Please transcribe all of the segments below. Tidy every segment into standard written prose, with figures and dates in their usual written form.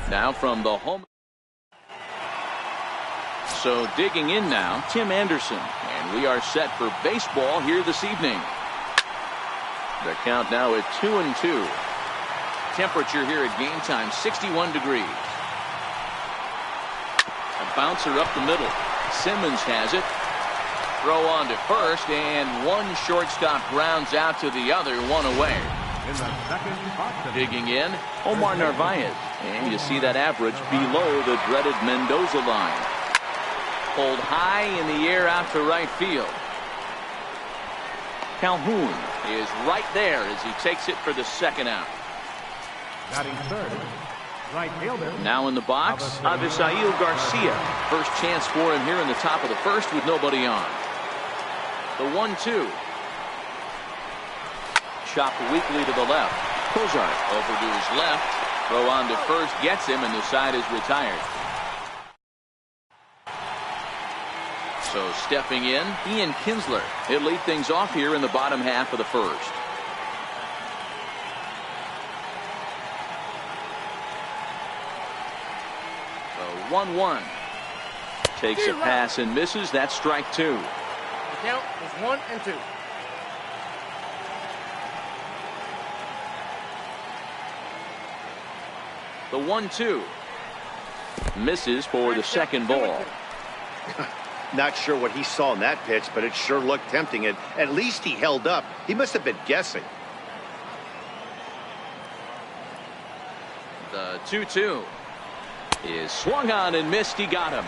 Now from the home. So digging in now, Tim Anderson. And we are set for baseball here this evening. The count now at 2-2. Temperature here at game time, 61 degrees. A bouncer up the middle. Simmons has it. Throw on to first, and one shortstop grounds out to the other, one away. Digging in, Omar Narvaez. And you see that average below the dreaded Mendoza line. Pulled high in the air out to right field. Calhoun is right there as he takes it for the second out. Batting third, right fielder. Now in the box, Avisail Garcia. First chance for him here in the top of the first with nobody on. The 1-2. Chopped weakly to the left. Cozart over to his left. Throw on to first gets him, and the side is retired. So stepping in, Ian Kinsler. He'll lead things off here in the bottom half of the first. So 1-1. Takes a pass and misses. That's strike two. The count is 1-2. The 1-2. Misses for the second ball. Not sure what he saw in that pitch, but it sure looked tempting. And at least he held up. He must have been guessing. The 2-2 is swung on and missed. He got him.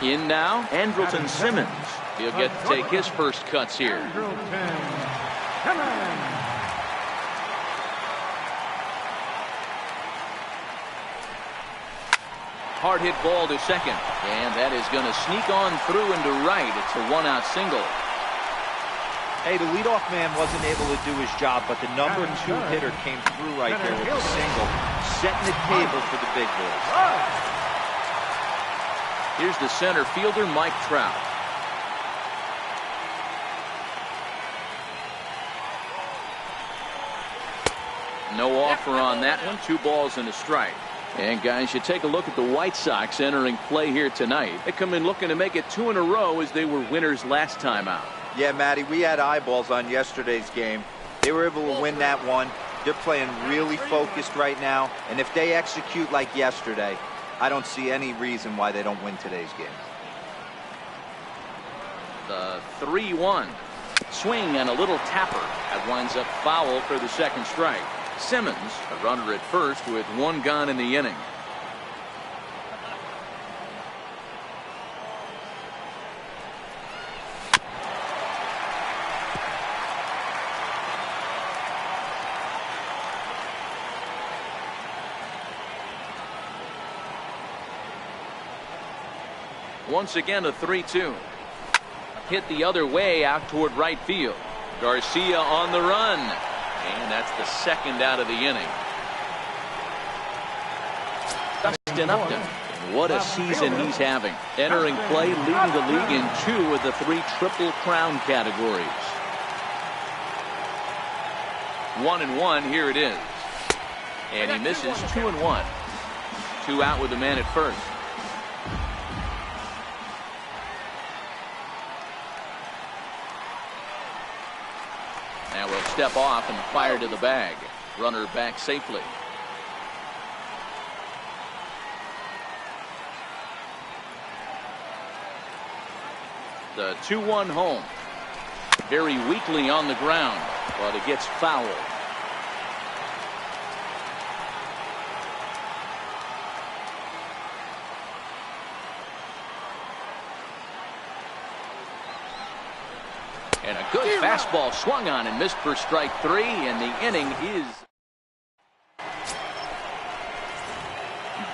In now, Andrelton Simmons. He'll get to take his first cuts here. Hard hit ball to second, and that is going to sneak on through into right. It's a one-out single. Hey, the leadoff man wasn't able to do his job, but the number 2 hitter came through right there with a single, setting the table for the big boys. Here's the center fielder, Mike Trout. No offer on that one. 2 balls and a strike. And guys, you take a look at the White Sox entering play here tonight. They come in looking to make it 2 in a row as they were winners last time out. Yeah, Matty, we had eyeballs on yesterday's game. They were able to win that one. They're playing really focused right now, and if they execute like yesterday, I don't see any reason why they don't win today's game. The 3-1 swing and a little tapper that winds up foul for the second strike. Simmons, a runner at first with 1 gone in the inning. Once again, a 3-2. Hit the other way out toward right field. Garcia on the run. And that's the second out of the inning. Dustin Upton. What a season he's having. Entering play, leading the league in 2 of the 3 Triple Crown categories. 1-1, here it is. And he misses. 2-1. 2 out with the man at first. Now we'll step off and fire to the bag. Runner back safely. The 2-1 home. Very weakly on the ground, but it gets fouled. And a good fastball swung on and missed for strike 3, and the inning is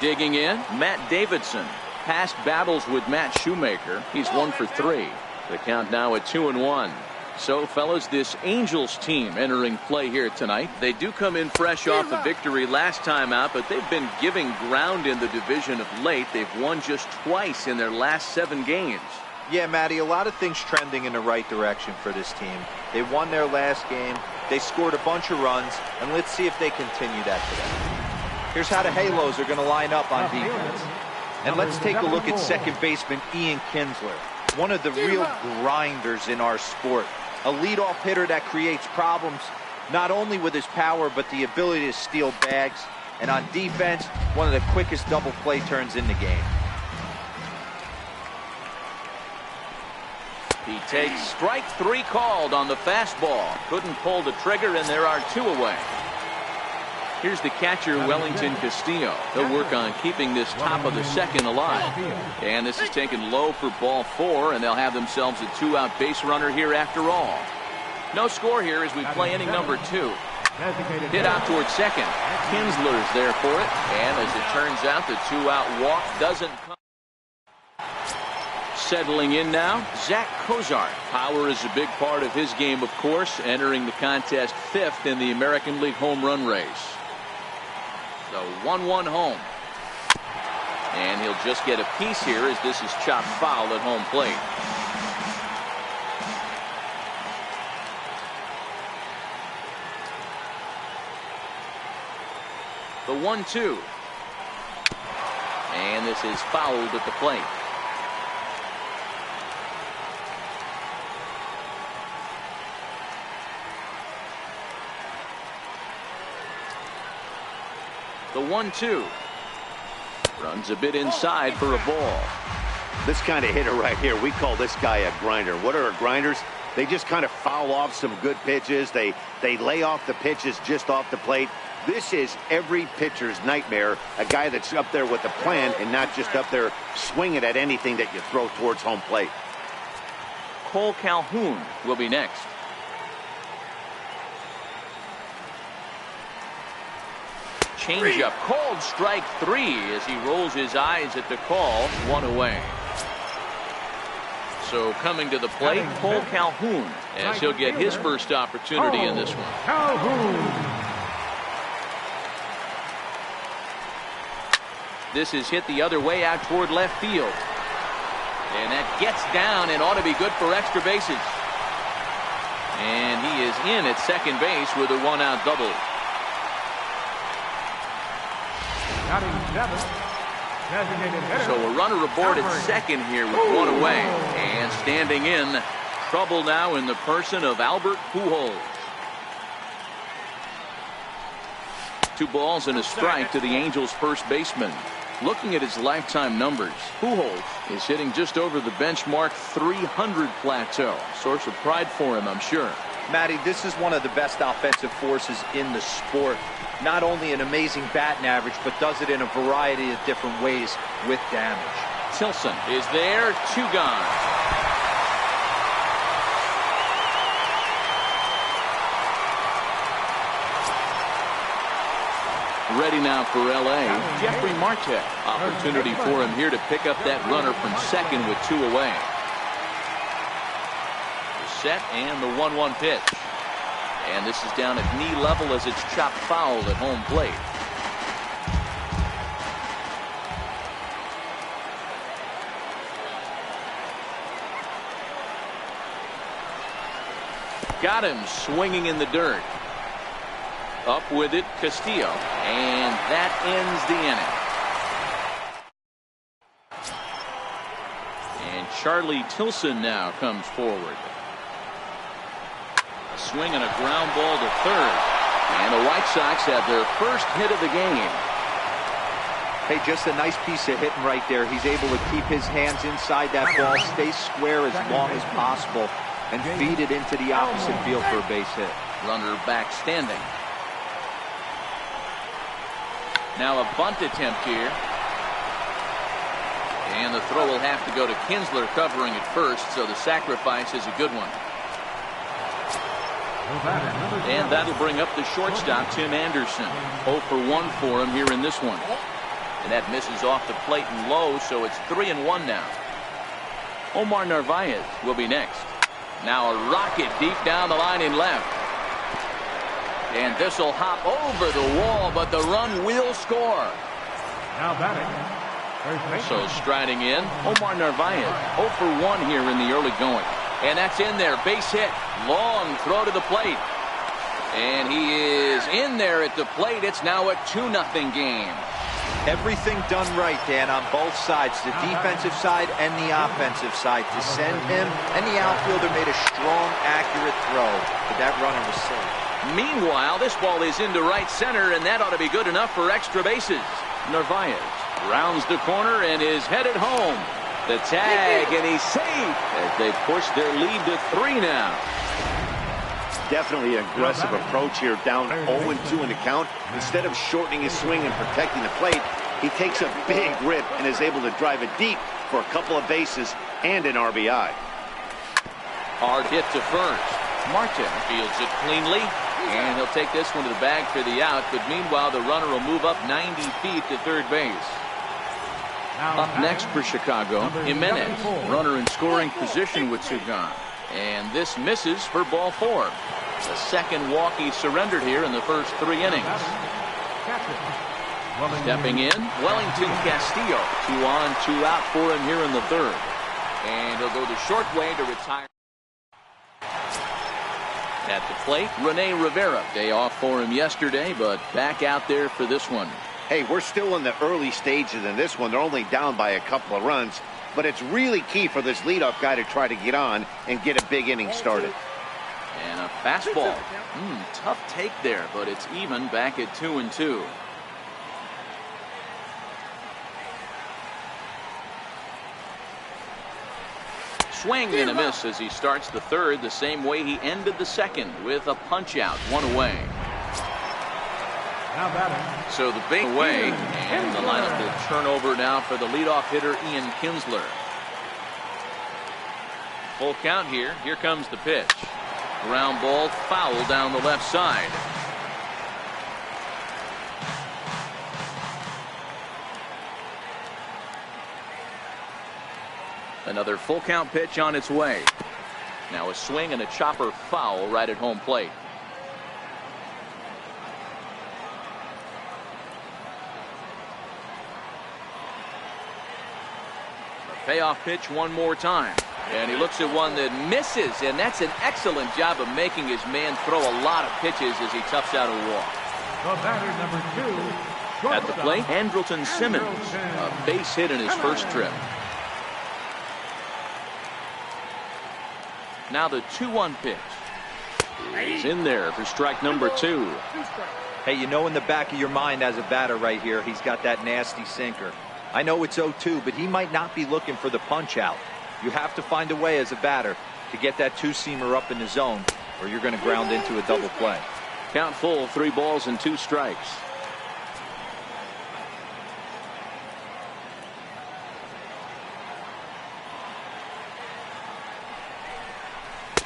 digging in. Matt Davidson. Past battles with Matt Shoemaker. He's 1 for 3. The count now at 2-1. So, fellas, this Angels team entering play here tonight. They do come in fresh off a victory last time out, but they've been giving ground in the division of late. They've won just twice in their last 7 games. Yeah, Matty, a lot of things trending in the right direction for this team. They won their last game. They scored a bunch of runs, and let's see if they continue that today. Here's how the Halos are going to line up on defense. And let's take a look at second baseman Ian Kinsler, one of the real grinders in our sport. A leadoff hitter that creates problems, not only with his power, but the ability to steal bags. And on defense, one of the quickest double play turns in the game. He takes strike 3 called on the fastball. Couldn't pull the trigger, and there are 2 away. Here's the catcher, Wellington Castillo. He'll work on keeping this top of the second alive. And this is taken low for ball 4, and they'll have themselves a 2-out base runner here after all. No score here as we play inning number 2. Hit out towards second. Kinsler's there for it. And as it turns out, the 2-out walk doesn't come. Settling in now, Zach Cozart. Power is a big part of his game, of course, entering the contest 5th in the American League home run race. So 1-1 home. And he'll just get a piece here as this is chopped foul at home plate. The 1-2. And this is fouled at the plate. The 1-2. Runs a bit inside for a ball. This kind of hitter right here, we call this guy a grinder. What are grinders? They just kind of foul off some good pitches. They lay off the pitches just off the plate. This is every pitcher's nightmare, a guy that's up there with a plan and not just up there swinging at anything that you throw towards home plate. Cole Calhoun will be next. Changeup called strike 3 as he rolls his eyes at the call. 1 away. So coming to the plate, Cole Calhoun, as he'll get his first opportunity in this one. Calhoun. This is hit the other way out toward left field. And that gets down and ought to be good for extra bases. And he is in at second base with a 1-out double. So a runner aboard at second here with 1 away. And standing in, trouble now in the person of Albert Pujols. 2 balls and a strike to the Angels' first baseman. Looking at his lifetime numbers, Pujols is hitting just over the benchmark 300 plateau. Source of pride for him, I'm sure. Matty, this is one of the best offensive forces in the sport. Not only an amazing batting average, but does it in a variety of different ways with damage. Tilson is there, 2 gone. Ready now for L.A. Jeffrey Marte. Opportunity for him here to pick up that runner from second with 2 away. Set and the 1-1 pitch. And this is down at knee level as it's chopped foul at home plate. Got him swinging in the dirt. Up with it, Castillo. And that ends the inning. And Charlie Tilson now comes forward. Swing and a ground ball to third. And the White Sox have their first hit of the game. Hey, just a nice piece of hitting right there. He's able to keep his hands inside that ball, stay square as long as possible, and feed it into the opposite field for a base hit. Runner back standing. Now a bunt attempt here. And the throw will have to go to Kinsler covering at first, so the sacrifice is a good one. And that'll bring up the shortstop, Tim Anderson. 0 for 1 for him here in this one. And that misses off the plate and low, so it's 3-1 now. Omar Narvaez will be next. Now a rocket deep down the line in left. And this will hop over the wall, but the run will score. Now batting. So striding in, Omar Narvaez. 0 for 1 here in the early going. And that's in there. Base hit. Long throw to the plate. And he is in there at the plate. It's now a 2-0 game. Everything done right, Dan, on both sides, the defensive side and the offensive side, to send him, and the outfielder made a strong, accurate throw, but that runner was safe. Meanwhile, this ball is into right center, and that ought to be good enough for extra bases. Narvaez rounds the corner and is headed home. The tag, and he's safe as they push their lead to 3 now. Definitely an aggressive approach here, down 0-2 in the count. Instead of shortening his swing and protecting the plate, he takes a big rip and is able to drive it deep for a couple of bases and an RBI. Hard hit to first. Martin fields it cleanly, and he'll take this one to the bag for the out, but meanwhile the runner will move up 90 feet to third base. Up next for Chicago, Jimenez, runner in scoring position with 2 gone. And this misses for ball 4. The second walk he surrendered here in the first 3 innings. Stepping in, Wellington Castillo. 2 on, 2 out for him here in the third. And he'll go the short way to retire. At the plate, Rene Rivera. Day off for him yesterday, but back out there for this one. Hey, we're still in the early stages in this one. They're only down by a couple of runs. But it's really key for this leadoff guy to try to get on and get a big inning started. And a fastball. Tough take there, but it's even back at 2-2. Swing and a miss as he starts the third the same way he ended the second, with a punch out, 1 away. So the big away, and the lineup will turn over now for the leadoff hitter, Ian Kinsler. Full count here. Here comes the pitch. Ground ball, foul down the left side. Another full count pitch on its way. Now a swing and a chopper foul right at home plate. Payoff pitch one more time. And he looks at one that misses, and that's an excellent job of making his man throw a lot of pitches as he toughs out a walk. The batter, number 2. At the plate, Andrelton Simmons. A base hit in his first trip. Now the 2-1 pitch. He's in there for strike number 2. Hey, you know in the back of your mind as a batter right here, he's got that nasty sinker. I know it's 0-2, but he might not be looking for the punch out. You have to find a way as a batter to get that 2-seamer up in the zone, or you're going to ground into a double play. Count full, 3 balls and 2 strikes.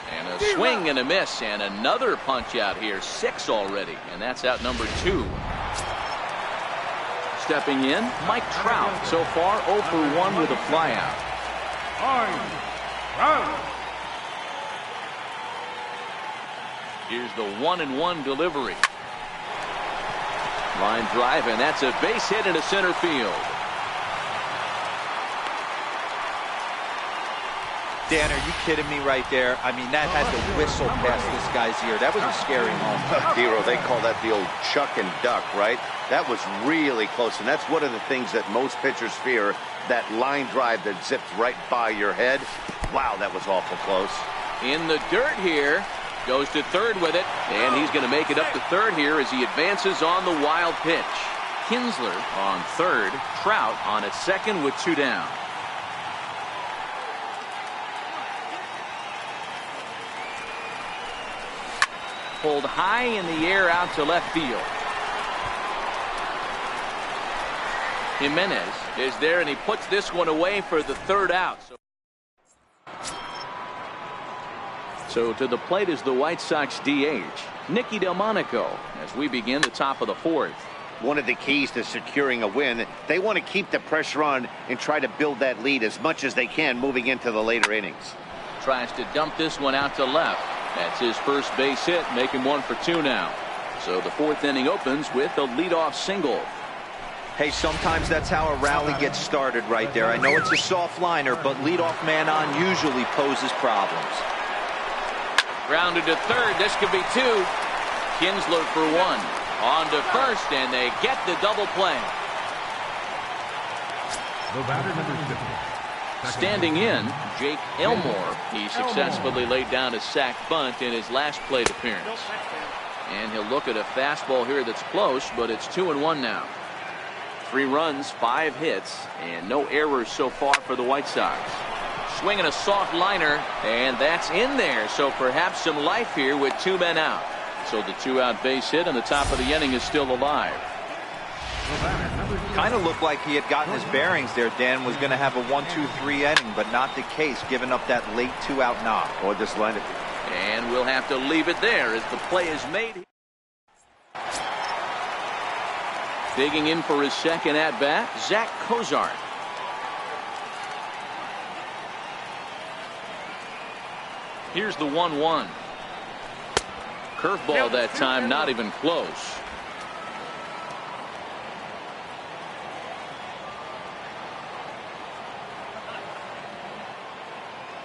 And a swing and a miss, and another punch out here. 6 already, and that's out number 2. Stepping in, Mike Trout. So far 0 for 1 with a flyout. Here's the 1-1 delivery. Line drive, and that's a base hit into center field. Dan, are you kidding me right there? I mean, that had to whistle past this guy's ear. That was a scary moment. Dero, they call that the old chuck and duck, right? That was really close, and that's one of the things that most pitchers fear, that line drive that zips right by your head. Wow, that was awful close. In the dirt here. Goes to third with it, and he's going to make it up to third here as he advances on the wild pitch. Kinsler on third, Trout on at second with 2 down. Pulled high in the air out to left field. Jimenez is there, and he puts this one away for the 3rd out. So to the plate is the White Sox DH, Nicky Delmonico, as we begin the top of the 4th. One of the keys to securing a win, they want to keep the pressure on and try to build that lead as much as they can moving into the later innings. Tries to dump this one out to left. That's his first base hit, making 1 for 2 now. So the 4th inning opens with a leadoff single. Hey, sometimes that's how a rally gets started right there. I know it's a soft liner, but leadoff man on usually poses problems. Grounded to third. This could be 2. Kinsler for one. On to first, and they get the double play. The batter, number 6. Standing in, Jake Elmore. He successfully laid down a sac bunt in his last plate appearance. And he'll look at a fastball here that's close, but it's 2-1 now. 3 runs, 5 hits, and no errors so far for the White Sox. Swinging a soft liner, and that's in there. So perhaps some life here with 2 men out. So the 2-out base hit on the top of the inning is still alive. Kind of looked like he had gotten his bearings there. Dan was going to have a 1-2-3 inning, but not the case, giving up that late 2-out knock. Or just let it. And we'll have to leave it there as the play is made. Digging in for his second at-bat, Zach Cozart. Here's the 1-1. Curveball that time, not even close.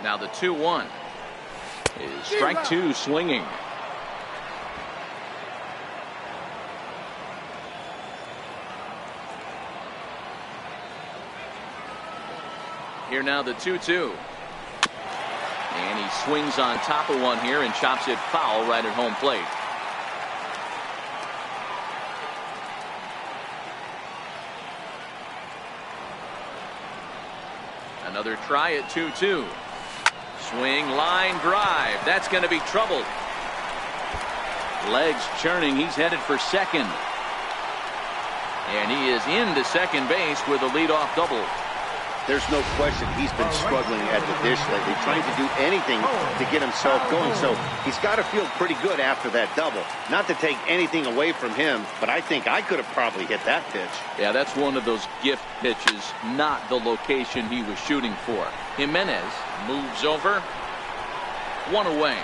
Now the 2-1 is strike 2 swinging. Here now the 2-2. And he swings on top of one here and chops it foul right at home plate. Another try at 2-2. Swing, line, drive. That's going to be trouble. Legs churning. He's headed for second. And he is into second base with a leadoff double. There's no question he's been struggling at the dish lately, trying to do anything to get himself going. So he's got to feel pretty good after that double. Not to take anything away from him, but I think I could have probably hit that pitch. Yeah, that's one of those gift pitches, not the location he was shooting for. Jimenez moves over. 1 away.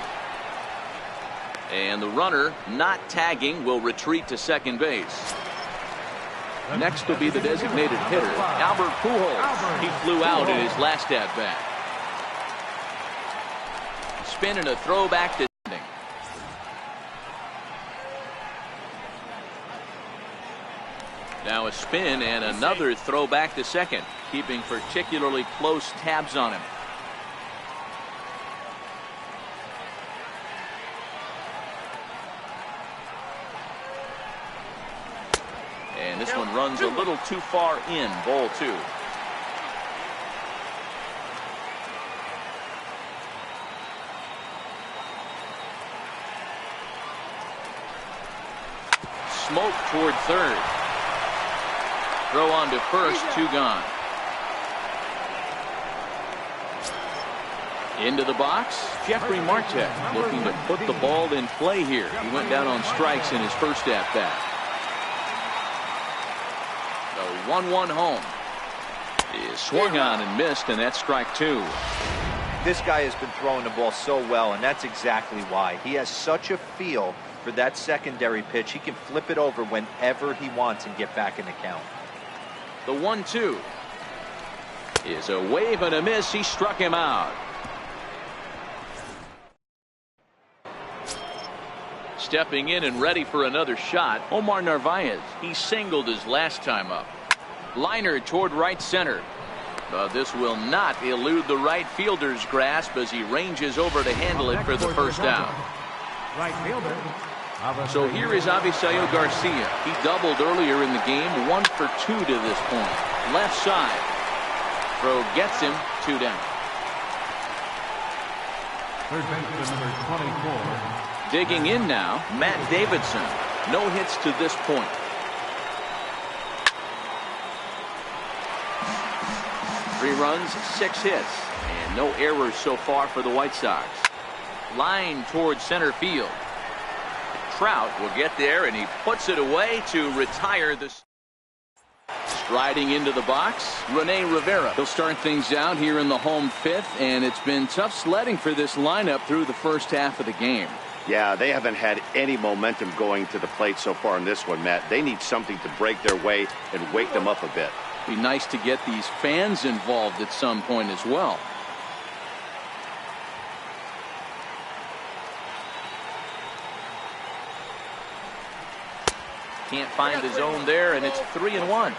And the runner, not tagging, will retreat to second base. Next will be the designated hitter, Albert Pujols. He flew out in his last at-bat. Spin and a throwback to ending. Now a spin and another throwback to second, keeping particularly close tabs on him. And this one runs a little too far in, ball 2. Smoke toward third. Throw on to first, 2 gone. Into the box, Jeffrey Martek looking to put the ball in play here. He went down on strikes in his first at-bat. The 1-1 home is swung on and missed, and that's strike 2. This guy has been throwing the ball so well, and that's exactly why. He has such a feel for that secondary pitch. He can flip it over whenever he wants and get back in the count. The 1-2 is a wave and a miss. He struck him out. Stepping in and ready for another shot, Omar Narvaez. He singled his last time up. Liner toward right center. But this will not elude the right fielder's grasp as he ranges over to handle it for the first down. Right fielder. So here is Avisail Garcia. He doubled earlier in the game, 1 for 2 to this point. Left side. Throw gets him, 2 down. Third baseman, number 24. Digging in now, Matt Davidson. No hits to this point. Three runs, 6 hits, and no errors so far for the White Sox. Line towards center field. Trout will get there, and he puts it away to retire this. Striding into the box, Rene Rivera. He'll start things out here in the home 5th, and it's been tough sledding for this lineup through the first half of the game. Yeah, they haven't had any momentum going to the plate so far in this one, Matt. They need something to break their way and wake them up a bit. Be nice to get these fans involved at some point as well. Can't find the zone there, and it's 3-1.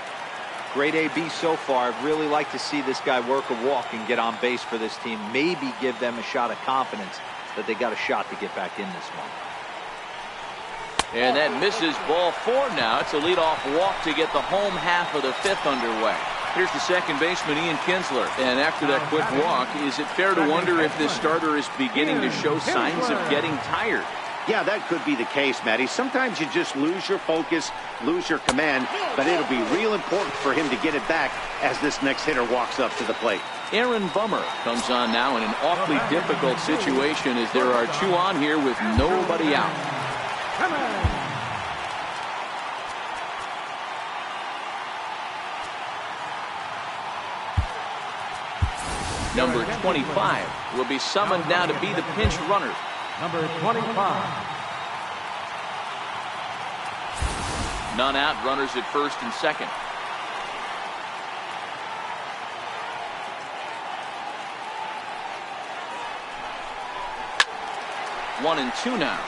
Great AB so far. I'd really like to see this guy work a walk and get on base for this team. Maybe give them a shot of confidence that they got a shot to get back in this one. And that misses, ball 4 now. It's a leadoff walk to get the home half of the 5th underway. Here's the second baseman, Ian Kinsler. And after that quick walk, is it fair to wonder if this starter is beginning to show signs of getting tired? Yeah, that could be the case, Matty. Sometimes you just lose your focus, lose your command, but it'll be real important for him to get it back as this next hitter walks up to the plate. Aaron Bummer comes on now in an awfully difficult situation as there are 2 on here with nobody out. Number 25 will be summoned now to be the pinch runner. Number 25. None out, runners at first and second. One and 2 now.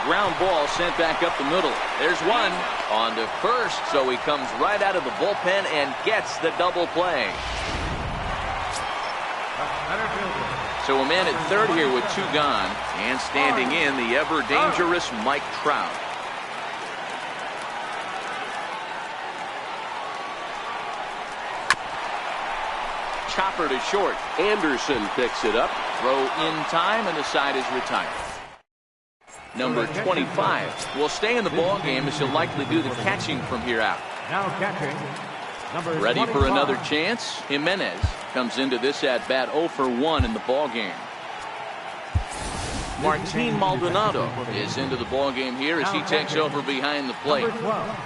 Ground ball sent back up the middle. There's one on to first, so he comes right out of the bullpen and gets the double play. So a man at third here with 2 gone, and standing in the ever dangerous Mike Trout. Chopper to short. Anderson picks it up. Throw in time, and the side is retired. Number 25 will stay in the ball game as he'll likely do the catching from here out. Now catching. Number Ready 25. for another chance. Jimenez comes into this at bat 0 for 1 in the ball game. Martin Maldonado is into the ball game here as he takes over behind the plate. Number 12.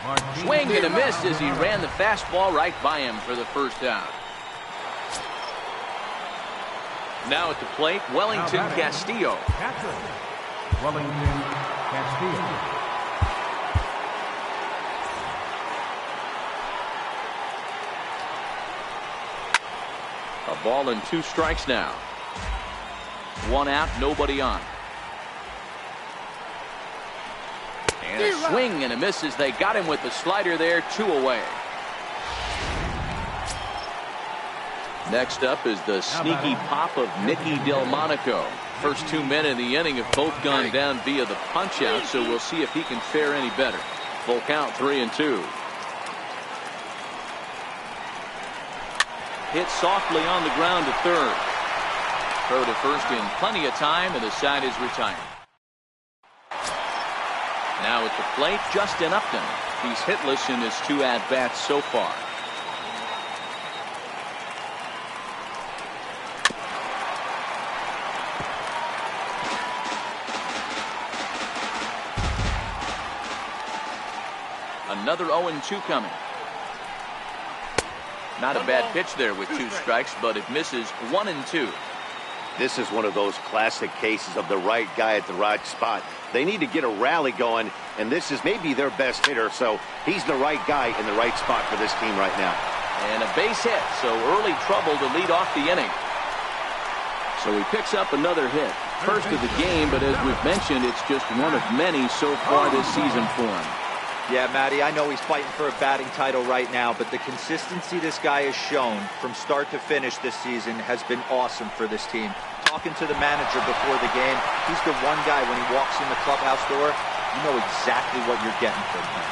Martin. Swing and a miss as he ran the fastball right by him for the first out. Now at the plate, Wellington Castillo. Catcher. Wellington Castillo. A ball and 2 strikes now. 1 out, nobody on. And a swing and a miss as they got him with the slider there, 2 away. Next up is the sneaky pop of Nicky Delmonico. First 2 men in the inning have both gone down via the punch out, so we'll see if he can fare any better. Full count, 3-2. Hit softly on the ground to third. Throw to first in plenty of time, and the side is retired. Now at the plate, Justin Upton. He's hitless in his 2 at-bats so far. Another 0-2 coming. Not a bad pitch there with 2 strikes, but it misses 1-2. This is one of those classic cases of the right guy at the right spot. They need to get a rally going, and this is maybe their best hitter, so he's the right guy in the right spot for this team right now. And a base hit, so early trouble to lead off the inning. So he picks up another hit. First of the game, but as we've mentioned, it's just one of many so far this season for him. Yeah, Matty, I know he's fighting for a batting title right now, but the consistency this guy has shown from start to finish this season has been awesome for this team. Talking to the manager before the game, he's the one guy when he walks in the clubhouse door, you know exactly what you're getting from him.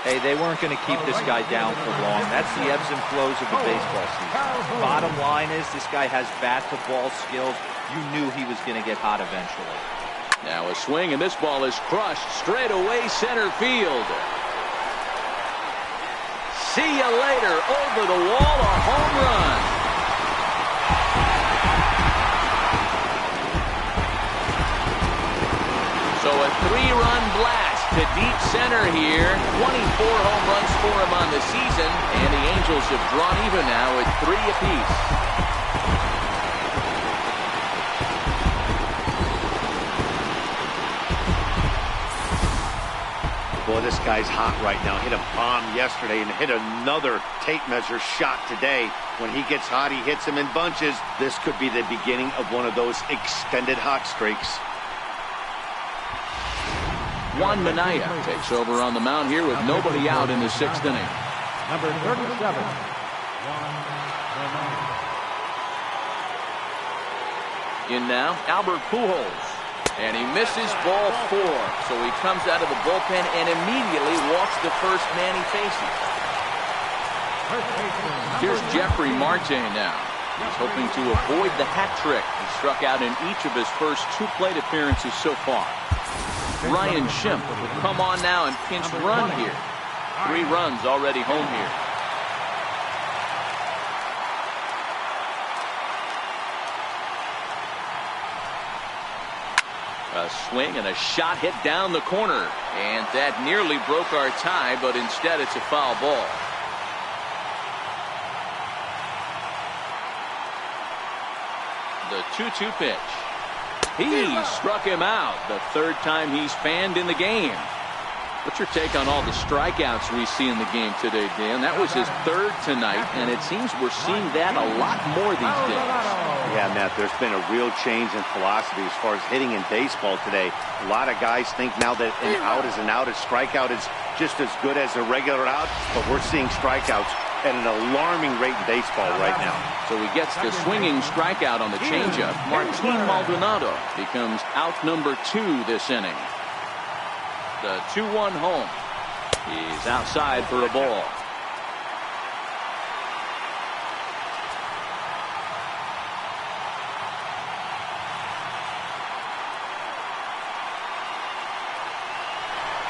Hey, they weren't going to keep this guy down for long. That's the ebbs and flows of the baseball season. Bottom line is this guy has bat-to-ball skills. You knew he was going to get hot eventually. Now a swing, and this ball is crushed straight away center field. See you later. Over the wall, a home run. So a 3-run blast to deep center here. 24 home runs for him on the season, and the Angels have drawn even now at 3 apiece. Well, this guy's hot right now. Hit a bomb yesterday and hit another tape measure shot today. When he gets hot, he hits him in bunches. This could be the beginning of one of those extended hot streaks. Juan Minaya takes over on the mound here with nobody out in the 6th inning. Number 37, Juan Minaya. In now, Albert Pujols. And he misses ball 4. So he comes out of the bullpen and immediately walks the first man he faces. Here's Jeffrey Marte now. He's hoping to avoid the hat trick. He struck out in each of his first 2 plate appearances so far. Ryan Schimpf will come on now and pinch run here. 3 runs already home here. A swing and a shot hit down the corner. And that nearly broke our tie, but instead it's a foul ball. The 2-2 pitch. He struck him out. The 3rd time he's fanned in the game. What's your take on all the strikeouts we see in the game today, Dan? That was his 3rd tonight, and it seems we're seeing that a lot more these days. Yeah, Matt, there's been a real change in philosophy as far as hitting in baseball today. A lot of guys think now that an out is an out, a strikeout is just as good as a regular out, but we're seeing strikeouts at an alarming rate in baseball right now. So he gets the swinging strikeout on the changeup. Martin Maldonado becomes out number 2 this inning. The 2-1 home. He's outside for a ball.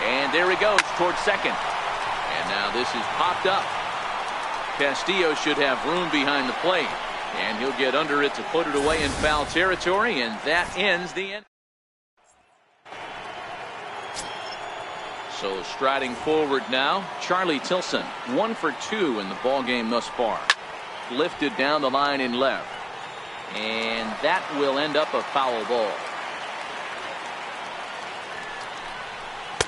And there he goes towards second. And now this is popped up. Castillo should have room behind the plate. And he'll get under it to put it away in foul territory. And that ends the inning. So striding forward now, Charlie Tilson, 1 for 2 in the ball game thus far. Lifted down the line in left. And that will end up a foul ball.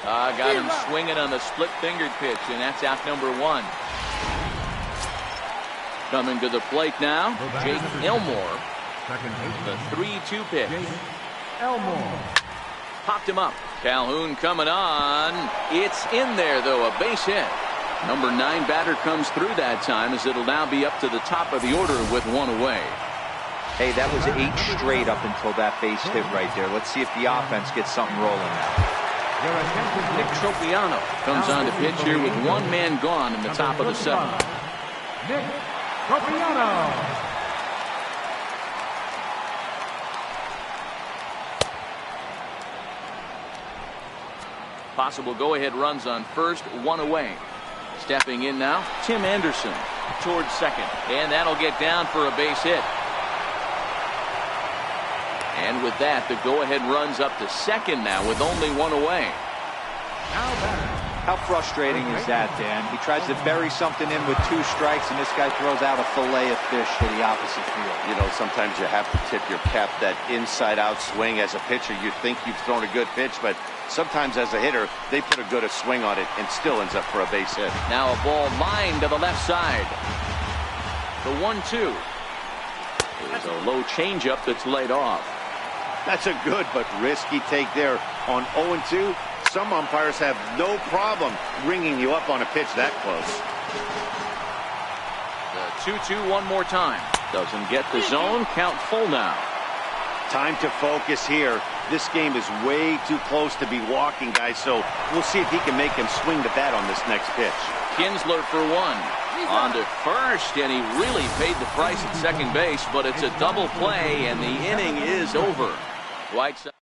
Got him swinging on the split-fingered pitch, and that's out number 1. Coming to the plate now, Jake Elmore. The 3-2 pitch. Elmore. Popped him up. Calhoun coming on. It's in there, though, a base hit. Number 9 batter comes through that time, as it'll now be up to the top of the order with 1 away. Hey, that was 8 straight up until that base hit right there. Let's see if the offense gets something rolling now. Nick Tropiano comes on to pitch here with 1 man gone in the top of the 7th. Nick Tropiano. Possible go-ahead runs on first, 1 away. Stepping in now, Tim Anderson towards second. And that'll get down for a base hit. And with that, the go-ahead runs up to second now with only 1 away. How frustrating is that, Dan? He tries to bury something in with 2 strikes, and this guy throws out a fillet of fish to the opposite field. You know, sometimes you have to tip your cap that inside-out swing. As a pitcher, you think you've thrown a good pitch, but sometimes as a hitter, they put a good swing on it and still ends up for a base hit. Now a ball lined to the left side. The 1-2. There's a low changeup that's laid off. That's a good but risky take there. On 0-2, some umpires have no problem ringing you up on a pitch that close. The 2-2 one more time. Doesn't get the zone. Count full now. Time to focus here. This game is way too close to be walking, guys, so we'll see if he can make him swing the bat on this next pitch. Kinsler for 1. On to first, and he really paid the price at second base, but it's a double play, and the inning is over. White Sox.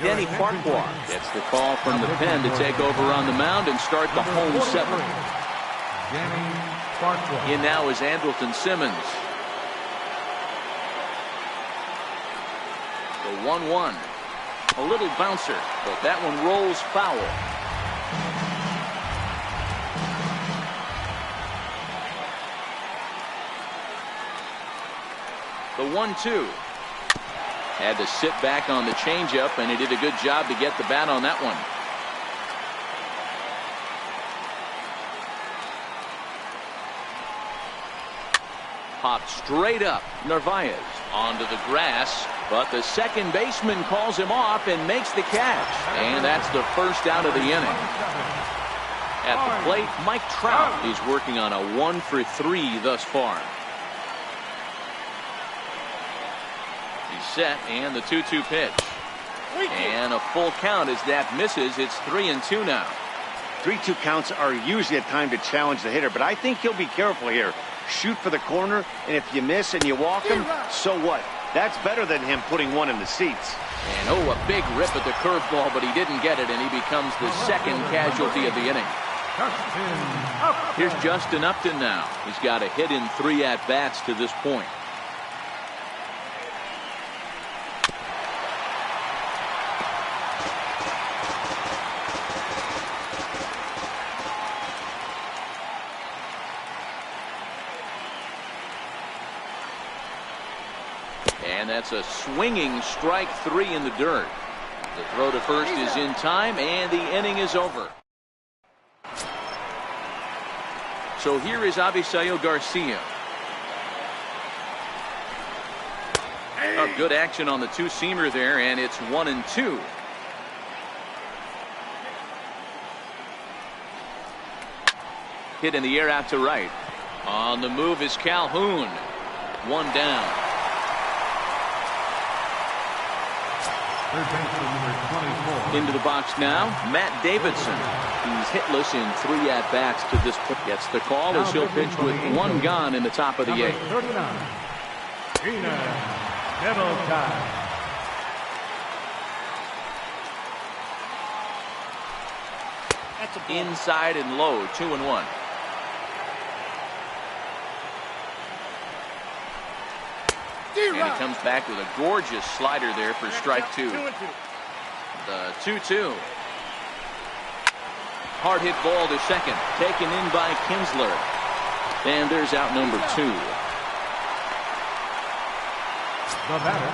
Denny Farquhar gets the call from the pen to take over on the mound and start the home 7th. Denny Farquhar. In now is Andrelton Simmons. The 1-1. A little bouncer, but that one rolls foul. The 1-2. Had to sit back on the changeup, and he did a good job to get the bat on that one. popped straight up. Narvaez onto the grass, but the second baseman calls him off and makes the catch. And that's the first out of the inning. At the plate, Mike Trout is working on a 1-for-3 thus far. He's set, and the 2-2 pitch. And a full count as that misses. It's 3-2 now. 3-2 counts are usually a time to challenge the hitter, but I think he'll be careful here. Shoot for the corner, and if you miss and you walk him, so what? That's better than him putting one in the seats. And a big rip at the curveball, but he didn't get it, and he becomes the second casualty of the inning. Here's Justin Upton now. He's got a hit in 3 at-bats to this point. And that's a swinging strike 3 in the dirt. The throw to first is in time, and the inning is over. So here is Avisail Garcia. Good action on the two-seamer there, and it's 1-2. Hit in the air out to right. On the move is Calhoun. 1 down. Into the box now, Matt Davidson. He's hitless in 3 at-bats to this point. Gets the call as he'll pitch with 1 gone in the top of the 8th. Inside and low, 2-1. And he comes back with a gorgeous slider there for strike 2. The 2-2. Hard hit ball to second. Taken in by Kinsler. And there's out number 2. The batter,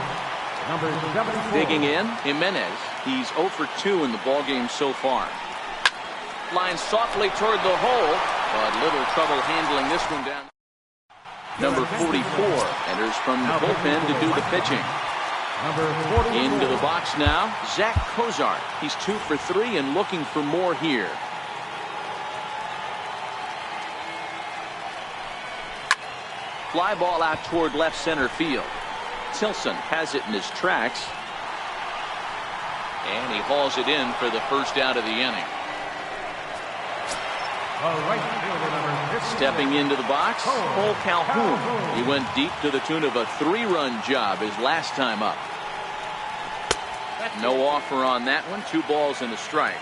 number 74. Digging in, Jimenez. He's 0 for 2 in the ballgame so far. Flying softly toward the hole, but little trouble handling this one down. Number 44 enters from the bullpen to do the pitching. Into the box now, Zach Cozart. He's 2 for 3 and looking for more here. Fly ball out toward left center field. Tilson has it in his tracks. And he hauls it in for the first out of the inning. Stepping into the box, Cole Calhoun. He went deep to the tune of a 3-run job his last time up. No offer on that one. 2 balls and a strike.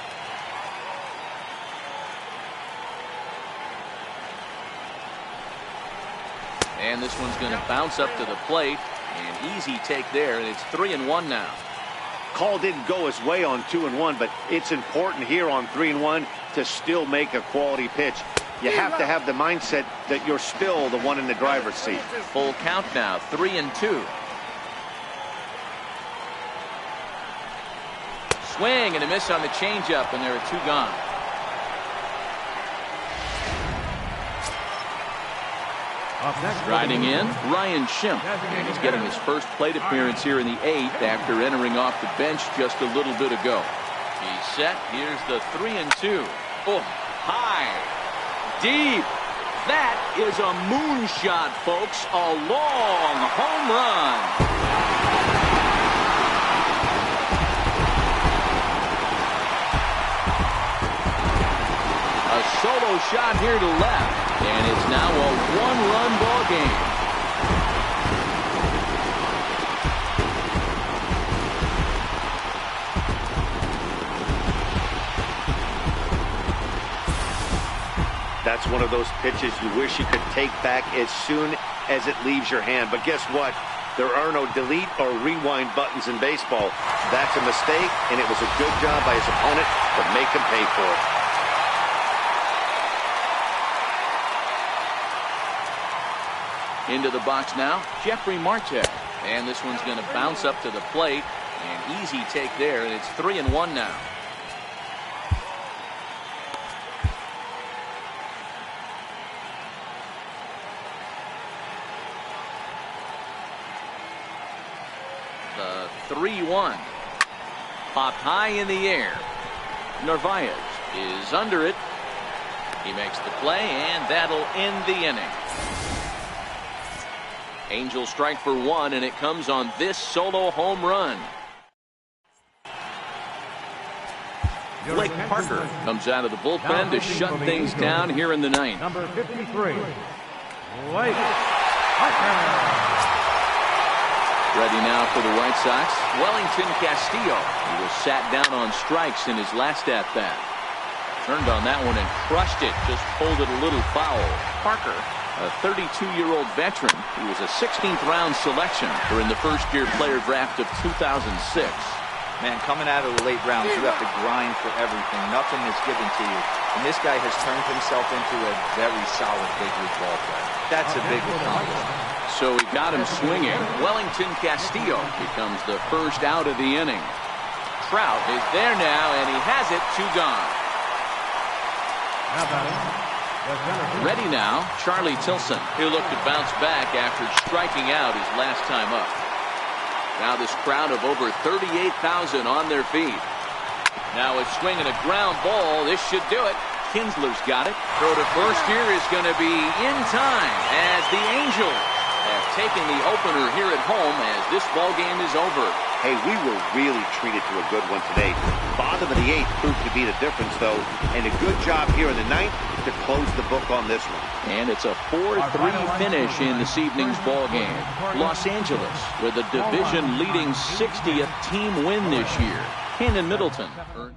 And this one's going to bounce up to the plate. An easy take there, and it's 3-1 now. Call didn't go his way on 2-1, but it's important here on 3-1 to still make a quality pitch. You have to have the mindset that you're still the one in the driver's seat. Full count now, 3-2. Swing and a miss on the changeup, and there are 2 gone. Riding in, Ryan Schimpf. And he's getting his first plate appearance here in the 8th after entering off the bench just a little bit ago. He's set. Here's the 3-2. Oh, high, deep. That is a moonshot, folks. A long home run. A solo shot here to left. And it's now a 1-run ball game. That's one of those pitches you wish you could take back as soon as it leaves your hand. But guess what? There are no delete or rewind buttons in baseball. That's a mistake, and it was a good job by his opponent to make him pay for it. Into the box now, Jeffrey Marte. And this one's going to bounce up to the plate. An easy take there, and it's 3-1 now. The 3-1. Popped high in the air. Narvaez is under it. He makes the play, and that'll end the inning. Angels strike for one, and it comes on this solo home run. Blake Parker comes out of the bullpen to shut things down here in the ninth. Number 53, Blake Parker. Ready now for the White Sox, Wellington Castillo. He was sat down on strikes in his last at-bat. Turned on that one and crushed it, just pulled it a little foul. Parker, a 32-year-old veteran, he was a 16th round selection during the first-year player draft of 2006. Man, coming out of the late rounds, you have to grind for everything. Nothing is given to you. And this guy has turned himself into a very solid big league ball player. That's a big accomplishment. So he got him swinging. Wellington Castillo becomes the first out of the inning. Trout is there now, and he has it, 2 gone. Ready now, Charlie Tilson. He'll look to bounce back after striking out his last time up. Now this crowd of over 38,000 on their feet. Now a swing and a ground ball. This should do it. Kinsler's got it. Throw to first here is going to be in time as the Angels have taken the opener here at home as this ball game is over. Hey, we were really treated to a good one today. Bottom of the 8th proved to be the difference, though, and a good job here in the 9th to close the book on this one. And it's a 4-3 finish in this evening's ball game. Los Angeles with a division-leading 60th team win this year. Ken and Middleton earned